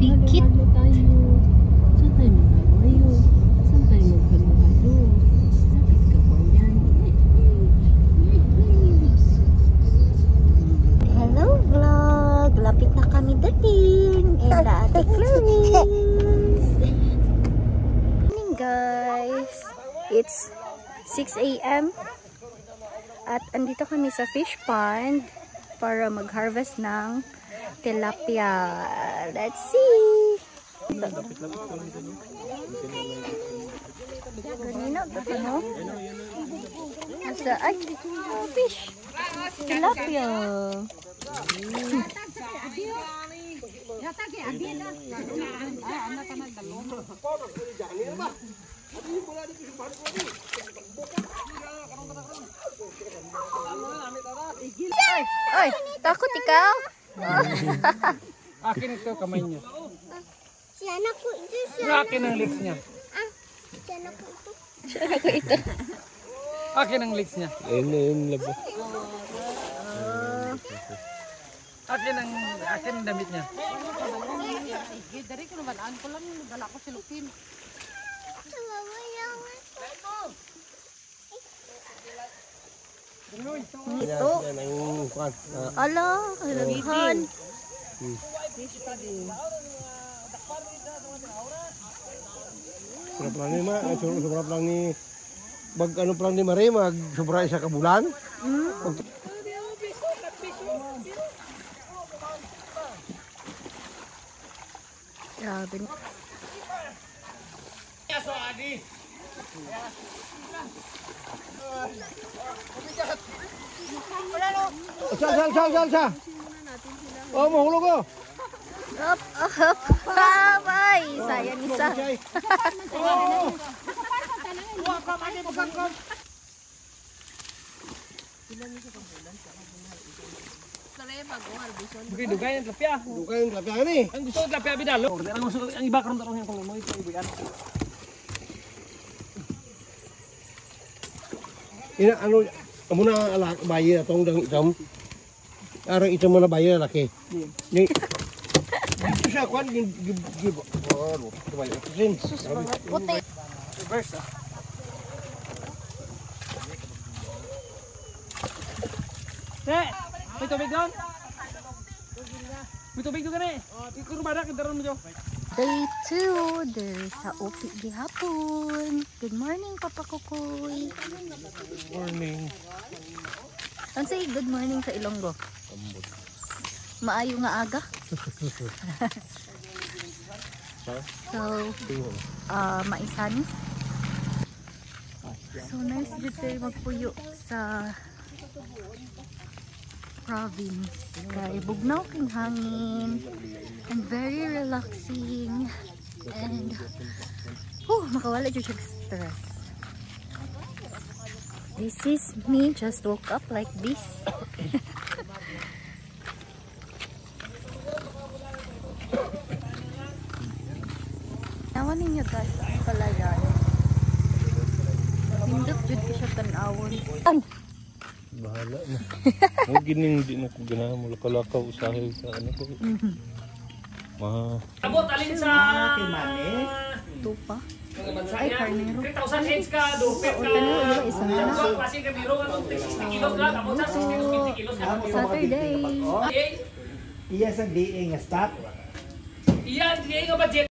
Dikit. Saan tayo magkalayo? Saan tayo magkalayo? Sakit ka ba yan? Hello vlog! Lapit na kami dating. And Ate Clarice. Morning guys. It's 6 AM. At andito kami sa fish pond para mag-harvest ng tilapia. Let's see! Ganina, ano? Nasa, ay, fish! Tilapia! Ay, takot ikaw? Akin ito kamay niya. Siya na po ito. Akin ang legs niya. Siya na po ito. Siya ako ito. Akin ang legs niya. Labo. Akin ang damit niya. Ito. Ala, halaghan. Sarap lang ni Ma, sarap lang ni bag ano lang ni Mare, mag sobra isa ka bulan. Grabe. Sa. Oh, mahulog ko. Up, up. Bye. Sayang isa. Bukay dugay ang tilapia. Dugay yung lapihan ni. Ang gusto ng tilapia bidalo. Ang iba karon tarong yang kuno ito ibuyan. Ina ano amo na alak bayi atong dang itam. Arang itam mo na bayi na laki. Ni Ito siya kwan give. Oh, bayi. Sin. Puti. Reverse. May tubig doon? May tubig doon ka na eh. Ikuro ba na? Kintaran mo dyan. Day 2. There sa Opi gihapon. Good morning, Papa Kukoy. Morning. Ano say good morning sa Ilonggo? Maayo nga aga. So, maisan. So nice dito kayo magpuyo sa province. Kay bugnaw king hangin and very relaxing and makawala dyan siya stress. This is me just woke up like this. Nawan ninyo guys ang palayan. Hindot jud ko siya tanawon. Bahala na. Mo gining di na ko ganahan mo lakaw usahay sa ano ko. Abot alin sa Tupa. Ay, karnero. 3,000 heads ka, dupit ka. Tanong isa na. Kasi ka biro ka 60 kilos lang. Abot sa 60 kilos ka. Saturday. Iya sa DA nga stop. Iyan, hindi nga budget.